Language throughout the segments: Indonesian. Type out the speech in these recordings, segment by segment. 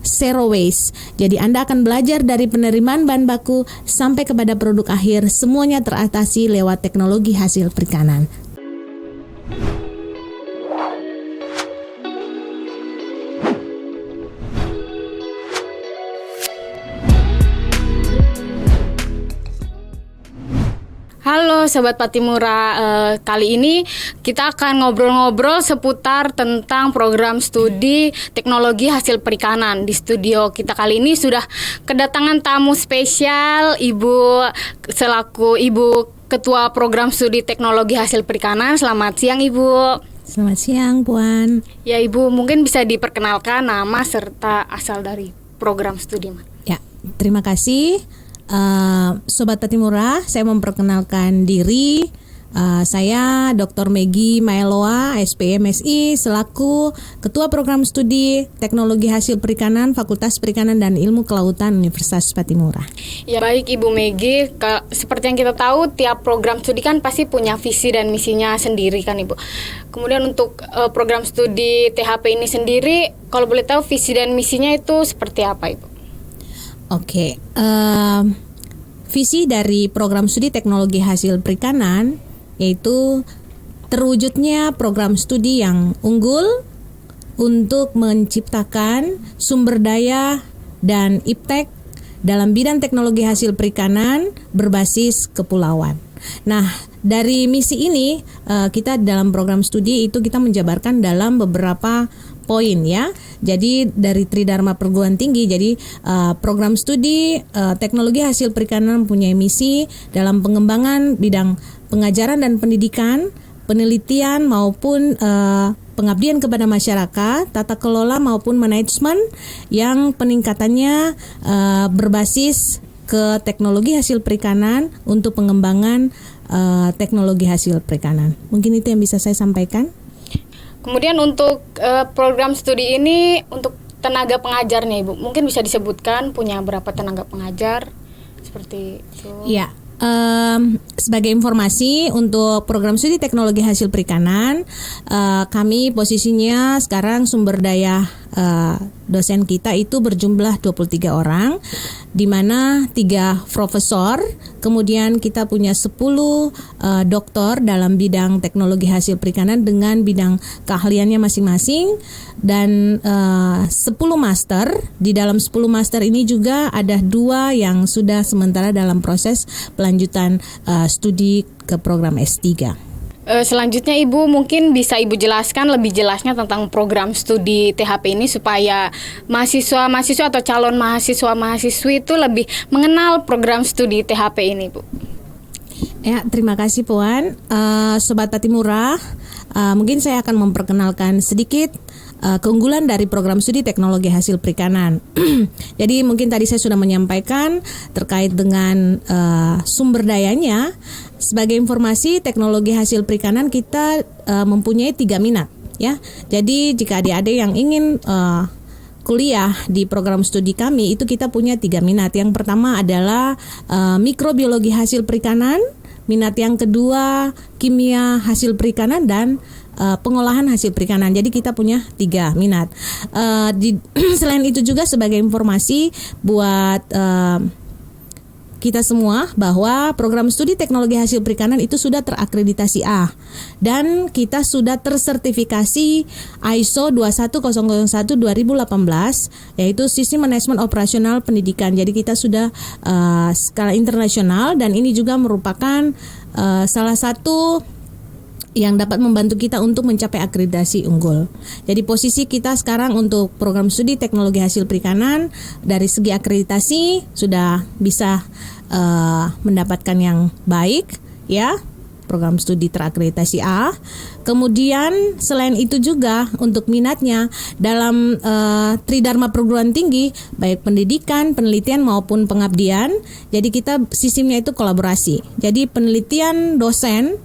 zero waste. Jadi Anda akan belajar dari penerimaan bahan baku sampai kepada produk akhir, semuanya teratasi lewat teknologi hasil perikanan. Halo Sobat Patimura, kali ini kita akan ngobrol-ngobrol seputar tentang program studi teknologi hasil perikanan. Di studio kita kali ini sudah kedatangan tamu spesial, Ibu selaku Ibu Ketua Program Studi Teknologi Hasil Perikanan. Selamat siang Ibu. Selamat siang Puan. Ya Ibu, mungkin bisa diperkenalkan nama serta asal dari program studi. Ya, terima kasih. Sobat Patimura, saya memperkenalkan diri. Saya Dr. Meggy Maeloa, SPMSI, selaku Ketua Program Studi Teknologi Hasil Perikanan Fakultas Perikanan dan Ilmu Kelautan Universitas Patimura. Ya baik Ibu Meggy, seperti yang kita tahu tiap program studi kan pasti punya visi dan misinya sendiri kan Ibu. Kemudian untuk program studi THP ini sendiri, kalau boleh tahu visi dan misinya itu seperti apa Ibu? Oke, visi dari program studi teknologi hasil perikanan yaitu terwujudnya program studi yang unggul untuk menciptakan sumber daya dan iptek dalam bidang teknologi hasil perikanan berbasis kepulauan. Nah, dari misi ini kita dalam program studi itu kita menjabarkan dalam beberapa poin ya. Jadi dari Tridharma Perguruan Tinggi, jadi program studi teknologi hasil perikanan mempunyai misi dalam pengembangan bidang pengajaran dan pendidikan, penelitian maupun pengabdian kepada masyarakat, tata kelola maupun manajemen yang peningkatannya berbasis ke teknologi hasil perikanan untuk pengembangan teknologi hasil perikanan. Mungkin itu yang bisa saya sampaikan. Kemudian untuk program studi ini untuk tenaga pengajarnya Ibu, mungkin bisa disebutkan punya berapa tenaga pengajar seperti itu? Iya. Sebagai informasi untuk program studi teknologi hasil perikanan, kami posisinya sekarang sumber daya dosen kita itu berjumlah 23 orang, di mana 3 profesor, kemudian kita punya 10 doktor dalam bidang teknologi hasil perikanan dengan bidang keahliannya masing-masing, dan 10 master. Di dalam 10 master ini juga ada 2 yang sudah sementara dalam proses pelanjutan studi ke program S3. Selanjutnya Ibu mungkin bisa Ibu jelaskan lebih jelasnya tentang program studi THP ini supaya mahasiswa-mahasiswa atau calon mahasiswa-mahasiswi itu lebih mengenal program studi THP ini Bu. Ya, terima kasih Puan. Sobat Patimura, mungkin saya akan memperkenalkan sedikit keunggulan dari program studi teknologi hasil perikanan. Jadi mungkin tadi saya sudah menyampaikan terkait dengan sumber dayanya. Sebagai informasi, teknologi hasil perikanan kita mempunyai 3 minat ya. Jadi jika adik-adik yang ingin kuliah di program studi kami itu kita punya 3 minat. Yang pertama adalah mikrobiologi hasil perikanan, minat yang kedua kimia hasil perikanan, dan pengolahan hasil perikanan. Jadi kita punya 3 minat. Selain itu juga sebagai informasi buat kita semua bahwa program studi teknologi hasil perikanan itu sudah terakreditasi A dan kita sudah tersertifikasi ISO 21001-2018 yaitu Sistem Manajemen Operasional Pendidikan. Jadi kita sudah skala internasional dan ini juga merupakan salah satu yang dapat membantu kita untuk mencapai akreditasi unggul. Jadi posisi kita sekarang untuk program studi teknologi hasil perikanan dari segi akreditasi sudah bisa mendapatkan yang baik ya, program studi terakreditasi A. Kemudian selain itu juga untuk minatnya dalam Tridharma Perguruan Tinggi baik pendidikan, penelitian maupun pengabdian. Jadi kita sistemnya itu kolaborasi. Jadi penelitian dosen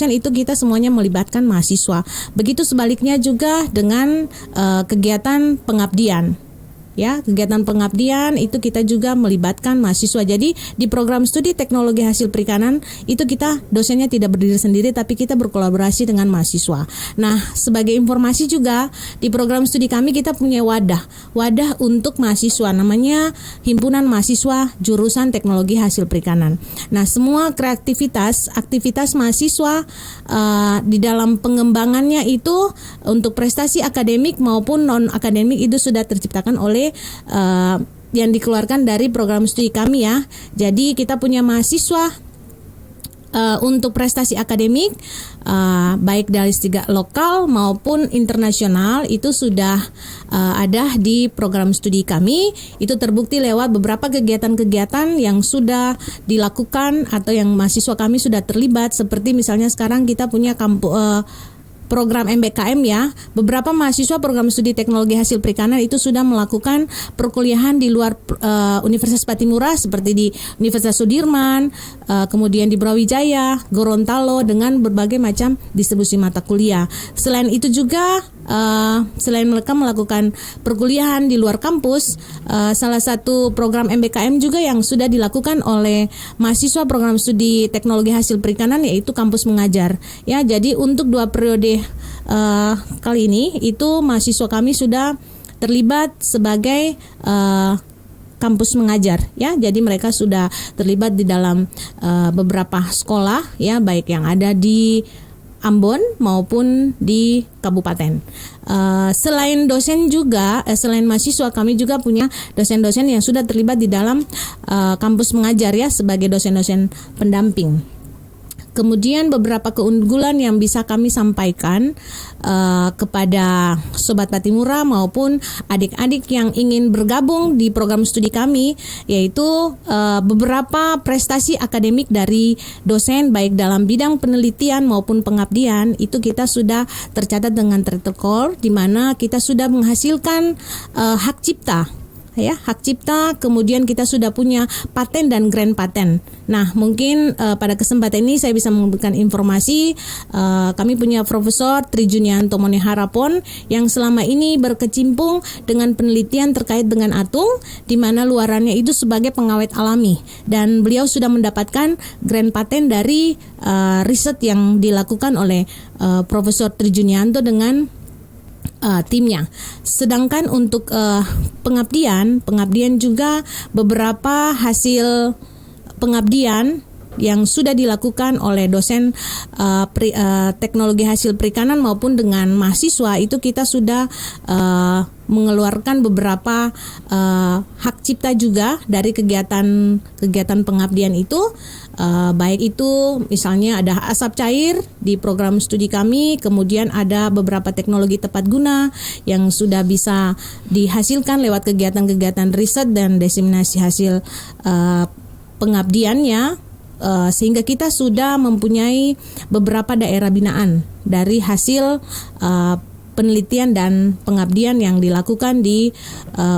itu kita semuanya melibatkan mahasiswa. Begitu sebaliknya juga dengan kegiatan pengabdian. ya, kegiatan pengabdian itu kita juga melibatkan mahasiswa. Jadi di program studi teknologi hasil perikanan itu kita dosennya tidak berdiri sendiri, tapi kita berkolaborasi dengan mahasiswa. Nah, sebagai informasi juga di program studi kami kita punya wadah untuk mahasiswa, namanya Himpunan Mahasiswa Jurusan Teknologi Hasil Perikanan. Nah, semua aktivitas mahasiswa di dalam pengembangannya itu untuk prestasi akademik maupun non akademik itu sudah terciptakan oleh yang dikeluarkan dari program studi kami ya. Jadi kita punya mahasiswa untuk prestasi akademik baik dari segi lokal maupun internasional itu sudah ada di program studi kami. Itu terbukti lewat beberapa kegiatan-kegiatan yang sudah dilakukan atau yang mahasiswa kami sudah terlibat, seperti misalnya sekarang kita punya program MBKM ya. Beberapa mahasiswa program studi teknologi hasil perikanan itu sudah melakukan perkuliahan di luar Universitas Patimura, seperti di Universitas Sudirman, kemudian di Brawijaya, Gorontalo, dengan berbagai macam distribusi mata kuliah. Selain itu juga selain mereka melakukan perkuliahan di luar kampus, salah satu program MBKM juga yang sudah dilakukan oleh mahasiswa program studi teknologi hasil perikanan yaitu kampus mengajar ya. Jadi untuk 2 periode kali ini itu mahasiswa kami sudah terlibat sebagai kampus mengajar ya. Jadi mereka sudah terlibat di dalam beberapa sekolah ya, baik yang ada di Ambon maupun di kabupaten. Selain dosen juga, selain mahasiswa, kami juga punya dosen-dosen yang sudah terlibat di dalam kampus mengajar ya, sebagai dosen-dosen pendamping. Kemudian beberapa keunggulan yang bisa kami sampaikan kepada Sobat Patimura maupun adik-adik yang ingin bergabung di program studi kami, yaitu beberapa prestasi akademik dari dosen baik dalam bidang penelitian maupun pengabdian itu kita sudah tercatat dengan track record, di mana kita sudah menghasilkan hak cipta. Ya, hak cipta, kemudian kita sudah punya paten dan grand paten. Nah, mungkin pada kesempatan ini saya bisa memberikan informasi, kami punya Profesor Tri Junianto Moneharapon yang selama ini berkecimpung dengan penelitian terkait dengan atung, di mana luarannya itu sebagai pengawet alami, dan beliau sudah mendapatkan grand paten dari riset yang dilakukan oleh Profesor Tri Junianto dengan timnya. Sedangkan untuk pengabdian juga beberapa hasil pengabdian yang sudah dilakukan oleh dosen teknologi hasil perikanan maupun dengan mahasiswa itu kita sudah mengeluarkan beberapa hak cipta juga dari kegiatan pengabdian itu. Baik itu misalnya ada asap cair di program studi kami, kemudian ada beberapa teknologi tepat guna yang sudah bisa dihasilkan lewat kegiatan-kegiatan riset dan diseminasi hasil pengabdiannya, sehingga kita sudah mempunyai beberapa daerah binaan dari hasil penelitian dan pengabdian yang dilakukan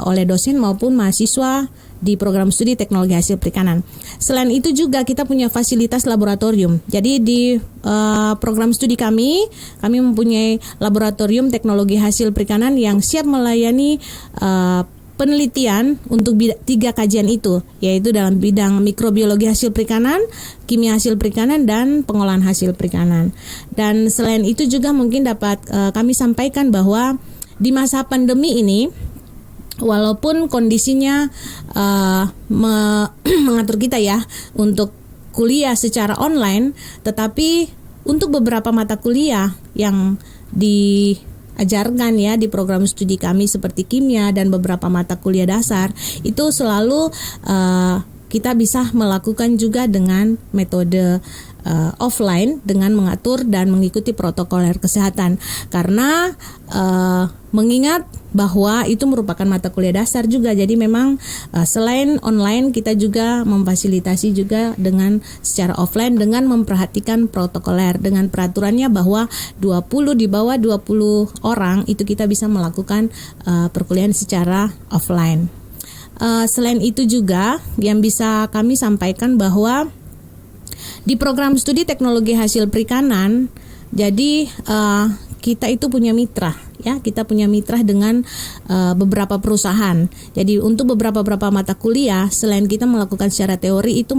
oleh dosen maupun mahasiswa di program studi teknologi hasil perikanan. Selain itu juga kita punya fasilitas laboratorium. Jadi di program studi kami mempunyai laboratorium teknologi hasil perikanan yang siap melayani penelitian untuk 3 kajian itu, yaitu dalam bidang mikrobiologi hasil perikanan, kimia hasil perikanan, dan pengolahan hasil perikanan. Dan selain itu juga mungkin dapat kami sampaikan bahwa di masa pandemi ini, walaupun kondisinya mengatur kita ya untuk kuliah secara online, tetapi untuk beberapa mata kuliah yang diajarkan ya di program studi kami seperti kimia dan beberapa mata kuliah dasar itu selalu kita bisa melakukan juga dengan metode offline dengan mengatur dan mengikuti protokol kesehatan, karena mengingat bahwa itu merupakan mata kuliah dasar juga. Jadi memang selain online kita juga memfasilitasi juga dengan secara offline dengan memperhatikan protokoler, dengan peraturannya bahwa 20 di bawah 20 orang itu kita bisa melakukan perkuliahan secara offline. Selain itu juga yang bisa kami sampaikan bahwa di program studi teknologi hasil perikanan, jadi kita itu punya mitra ya. Kita punya mitra dengan beberapa perusahaan. Jadi untuk beberapa mata kuliah, selain kita melakukan secara teori, itu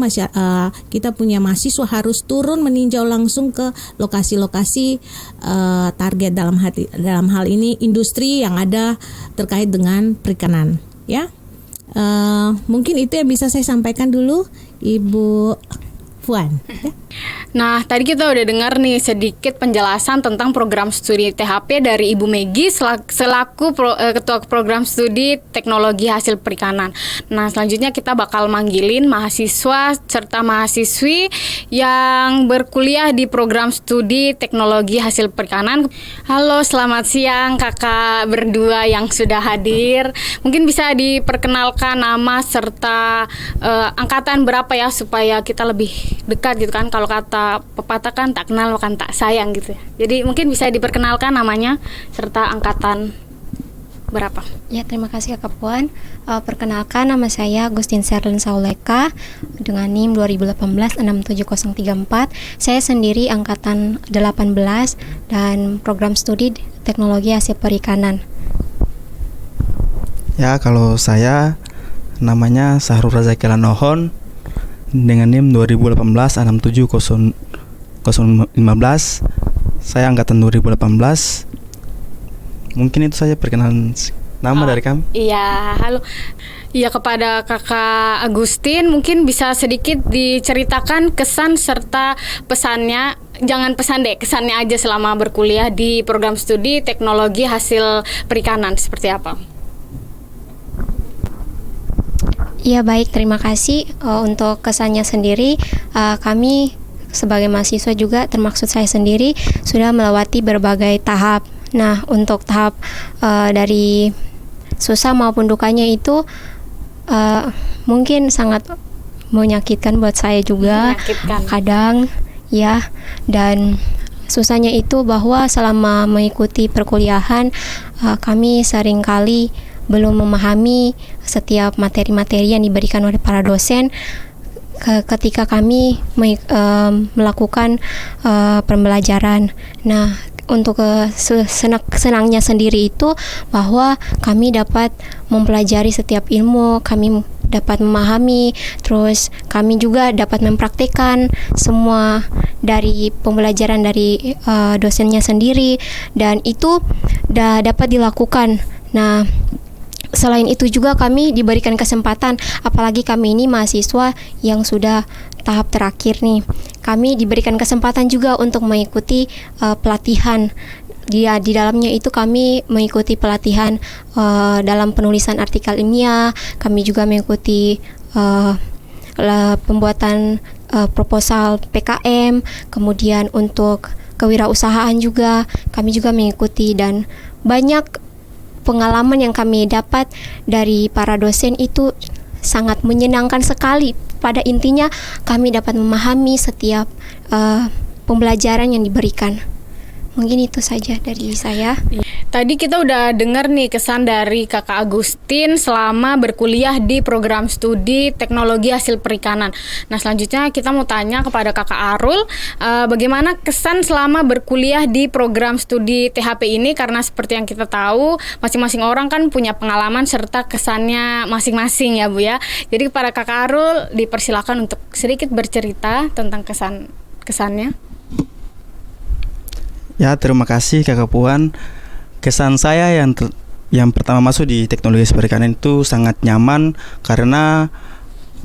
kita punya mahasiswa harus turun meninjau langsung ke lokasi-lokasi target, dalam hal ini industri yang ada terkait dengan perikanan, ya. Mungkin itu yang bisa saya sampaikan dulu, Ibu Puan. Ya. Nah, tadi kita udah dengar nih sedikit penjelasan tentang program studi THP dari Ibu Megi selaku Ketua Program Studi Teknologi Hasil Perikanan. Nah, selanjutnya kita bakal manggilin mahasiswa serta mahasiswi yang berkuliah di program studi Teknologi Hasil Perikanan. Halo, selamat siang kakak berdua yang sudah hadir. Mungkin bisa diperkenalkan nama serta angkatan berapa ya, supaya kita lebih dekat gitu kan. Kalau kata pepatah kan, tak kenal kan tak sayang gitu ya. Jadi mungkin bisa diperkenalkan namanya serta angkatan berapa. Ya, terima kasih Kak Puan. Perkenalkan, nama saya Agustin Serlin Sauleka dengan NIM 2018-67034. Saya sendiri angkatan 18 dan program studi Teknologi Hasil Perikanan. Ya, kalau saya namanya Sahrul Razaki Lanohon dengan NIM 2018-67015. Saya angkatan 2018. Mungkin itu saja perkenalan nama dari kami. Iya, halo. Iya, kepada Kakak Agustin mungkin bisa sedikit diceritakan kesan serta pesannya. Jangan pesan deh, kesannya aja selama berkuliah di program studi Teknologi Hasil Perikanan seperti apa? Ya, baik, terima kasih. Untuk kesannya sendiri, kami sebagai mahasiswa juga, termaksud saya sendiri, sudah melewati berbagai tahap. Nah, untuk tahap dari susah maupun dukanya itu mungkin sangat menyakitkan buat saya juga. Kadang ya, dan susahnya itu bahwa selama mengikuti perkuliahan kami seringkali belum memahami setiap materi-materi yang diberikan oleh para dosen ketika kami melakukan pembelajaran. Nah, untuk senangnya sendiri itu bahwa kami dapat mempelajari setiap ilmu, kami dapat memahami, terus kami juga dapat mempraktikkan semua dari pembelajaran dari dosennya sendiri, dan itu dapat dilakukan. Nah, selain itu juga kami diberikan kesempatan, apalagi kami ini mahasiswa yang sudah tahap terakhir nih. Kami diberikan kesempatan juga untuk mengikuti pelatihan. Di dalamnya itu kami mengikuti pelatihan dalam penulisan artikel ilmiah. Kami juga mengikuti pembuatan proposal PKM. Kemudian untuk kewirausahaan juga kami juga mengikuti, dan banyak pengalaman yang kami dapat dari para dosen itu sangat menyenangkan sekali. Pada intinya kami dapat memahami setiap pembelajaran yang diberikan. Mungkin itu saja dari saya. Tadi kita udah dengar nih kesan dari Kakak Agustin selama berkuliah di program studi Teknologi Hasil Perikanan. Nah, selanjutnya kita mau tanya kepada Kakak Arul, bagaimana kesan selama berkuliah di program studi THP ini? Karena seperti yang kita tahu, masing-masing orang kan punya pengalaman serta kesannya masing-masing ya Bu ya. Jadi kepada Kakak Arul dipersilakan untuk sedikit bercerita tentang kesannya. Ya, terima kasih Kakak Puan. Kesan saya yang pertama masuk di Teknologi Hasil Perikanan itu sangat nyaman, karena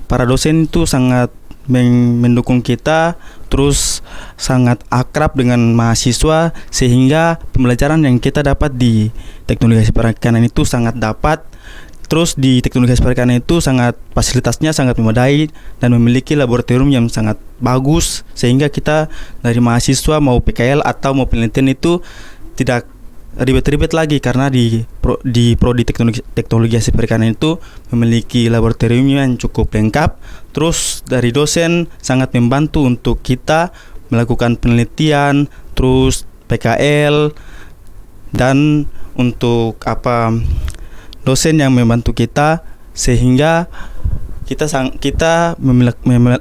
para dosen itu sangat mendukung kita, terus sangat akrab dengan mahasiswa, sehingga pembelajaran yang kita dapat di Teknologi Hasil Perikanan itu sangat dapat. Terus di Teknologi Hasil Perikanan itu fasilitasnya sangat memadai dan memiliki laboratorium yang sangat bagus, sehingga kita dari mahasiswa mau PKL atau mau penelitian itu tidak ribet-ribet lagi, karena di prodi Teknologi Hasil Perikanan itu memiliki laboratorium yang cukup lengkap. Terus dari dosen sangat membantu untuk kita melakukan penelitian, terus PKL, dan untuk dosen yang membantu kita, sehingga kita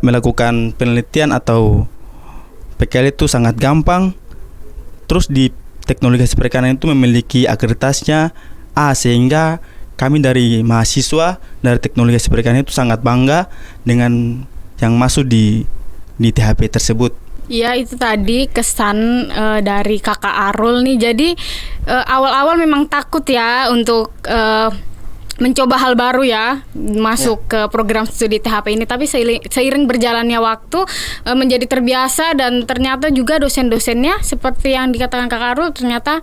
melakukan penelitian atau PKL itu sangat gampang. Terus di teknologi hasil perikanan itu memiliki akreditasinya A, sehingga kami dari mahasiswa dari teknologi hasil perikanan itu sangat bangga dengan yang masuk di THP tersebut. Ya, itu tadi kesan dari Kakak Arul nih. Jadi awal-awal memang takut ya untuk mencoba hal baru ya, masuk ke program studi THP ini. Tapi seiring berjalannya waktu menjadi terbiasa, dan ternyata juga dosen-dosennya seperti yang dikatakan Kakak Arul ternyata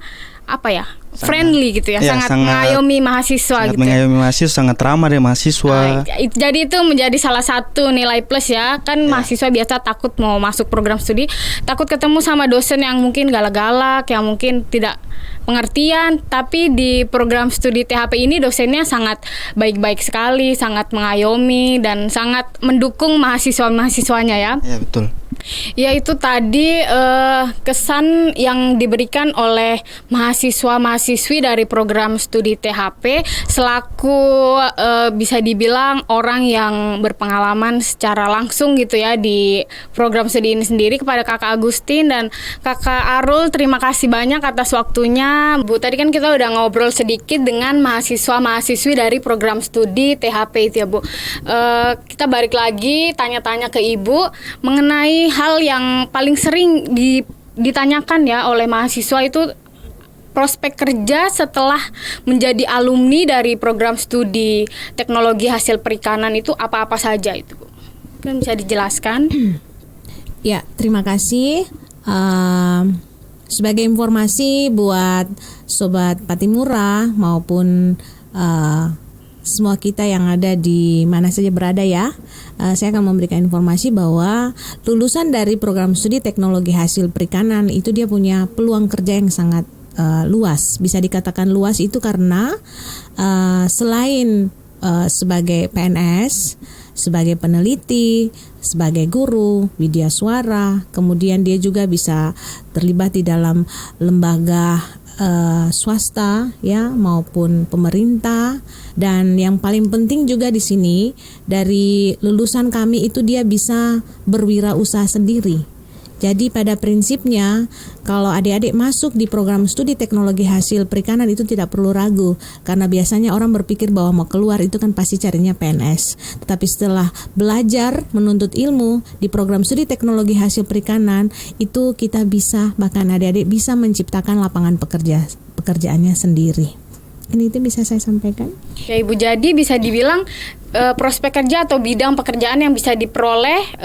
friendly gitu ya, sangat mengayomi mahasiswa gitu. Mengayomi mahasiswa, sangat ramah dengan mahasiswa. Jadi itu menjadi salah satu nilai plus ya. Kan mahasiswa biasa takut mau masuk program studi, takut ketemu sama dosen yang mungkin galak-galak, yang mungkin tidak pengertian. Tapi di program studi THP ini dosennya sangat baik-baik sekali, sangat mengayomi dan sangat mendukung mahasiswa-mahasiswanya ya. Ya, betul. Ya, itu tadi kesan yang diberikan oleh mahasiswa-mahasiswi dari program studi THP selaku bisa dibilang orang yang berpengalaman secara langsung gitu ya di program studi ini sendiri. Kepada Kakak Agustin dan Kakak Arul, terima kasih banyak atas waktunya. Bu, tadi kan kita udah ngobrol sedikit dengan mahasiswa-mahasiswi dari program studi THP itu ya, Bu. Kita balik lagi tanya-tanya ke Ibu mengenai hal yang paling sering ditanyakan ya oleh mahasiswa, itu prospek kerja setelah menjadi alumni dari program studi teknologi hasil perikanan itu apa-apa saja itu, Bu? Kan bisa dijelaskan? Ya, terima kasih. Sebagai informasi buat Sobat Patimura maupun semua kita yang ada di mana saja berada ya, saya akan memberikan informasi bahwa lulusan dari program studi teknologi hasil perikanan itu dia punya peluang kerja yang sangat luas. Bisa dikatakan luas itu karena selain sebagai PNS, sebagai peneliti, sebagai guru, widya suara, kemudian dia juga bisa terlibat di dalam lembaga swasta ya maupun pemerintah. Dan yang paling penting juga di sini dari lulusan kami itu dia bisa berwirausaha sendiri. Jadi pada prinsipnya kalau adik-adik masuk di program studi teknologi hasil perikanan itu tidak perlu ragu, karena biasanya orang berpikir bahwa mau keluar itu kan pasti carinya PNS. Tetapi setelah belajar menuntut ilmu di program studi teknologi hasil perikanan itu kita bisa, bahkan adik-adik bisa menciptakan lapangan pekerjaannya sendiri. Ini itu bisa saya sampaikan. Ya Ibu, jadi bisa dibilang prospek kerja atau bidang pekerjaan yang bisa diperoleh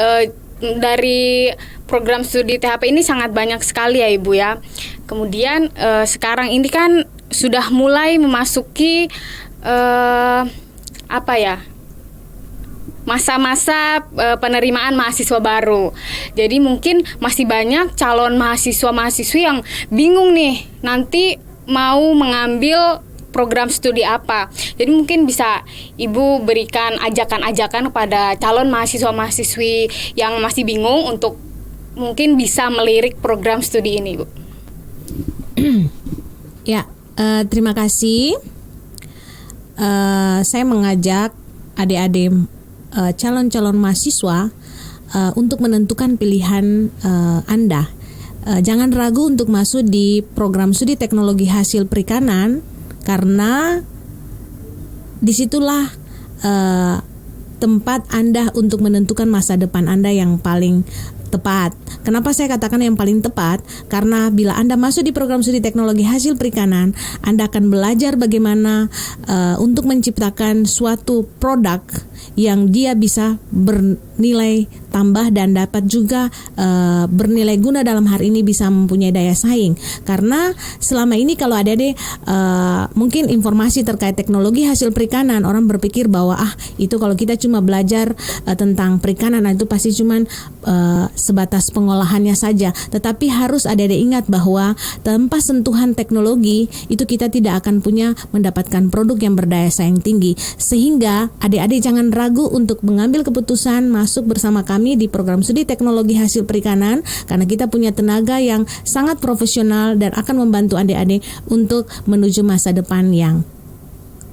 dari program studi THP ini sangat banyak sekali ya Ibu ya. Kemudian sekarang ini kan sudah mulai memasuki masa-masa penerimaan mahasiswa baru. Jadi mungkin masih banyak calon mahasiswa-mahasiswi yang bingung nih nanti mau mengambil program studi apa. Jadi mungkin bisa Ibu berikan ajakan-ajakan kepada calon mahasiswa-mahasiswi yang masih bingung untuk mungkin bisa melirik program studi ini, Bu. Ya, terima kasih. Saya mengajak adik-adik calon-calon mahasiswa untuk menentukan pilihan Anda. Jangan ragu untuk masuk di program studi teknologi hasil perikanan, karena disitulah tempat Anda untuk menentukan masa depan Anda yang paling tepat. Kenapa saya katakan yang paling tepat? Karena bila Anda masuk di program studi teknologi hasil perikanan, Anda akan belajar bagaimana untuk menciptakan suatu produk yang dia bisa bernilai tambah dan dapat juga bernilai guna dalam hari ini, bisa mempunyai daya saing. Karena selama ini kalau adik-adik mungkin informasi terkait teknologi hasil perikanan, orang berpikir bahwa itu kalau kita cuma belajar tentang perikanan itu pasti cuma sebatas pengolahannya saja. Tetapi harus adik-adik ingat bahwa tanpa sentuhan teknologi itu kita tidak akan mendapatkan produk yang berdaya saing tinggi. Sehingga adik-adik jangan ragu untuk mengambil keputusan masuk bersama kami di program studi teknologi hasil perikanan, karena kita punya tenaga yang sangat profesional dan akan membantu adik-adik untuk menuju masa depan yang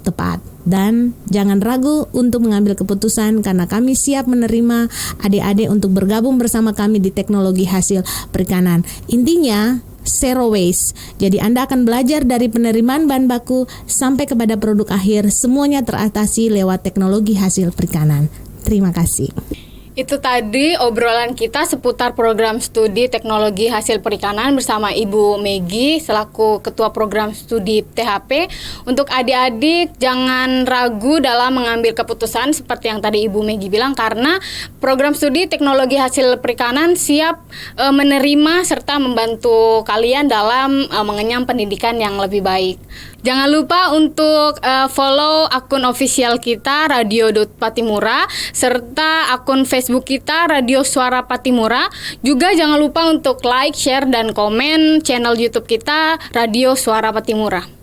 tepat. Dan jangan ragu untuk mengambil keputusan, karena kami siap menerima adik-adik untuk bergabung bersama kami di teknologi hasil perikanan. Intinya zero waste. Jadi Anda akan belajar dari penerimaan bahan baku sampai kepada produk akhir, semuanya teratasi lewat teknologi hasil perikanan. Terima kasih. Itu tadi obrolan kita seputar program studi teknologi hasil perikanan bersama Ibu Megi selaku Ketua Program Studi THP. Untuk adik-adik jangan ragu dalam mengambil keputusan seperti yang tadi Ibu Megi bilang, karena program studi teknologi hasil perikanan siap menerima serta membantu kalian dalam mengenyam pendidikan yang lebih baik. Jangan lupa untuk follow akun official kita Radio.Patimura serta akun Facebook kita Radio Suara Patimura. Juga jangan lupa untuk like, share, dan komen channel YouTube kita Radio Suara Patimura.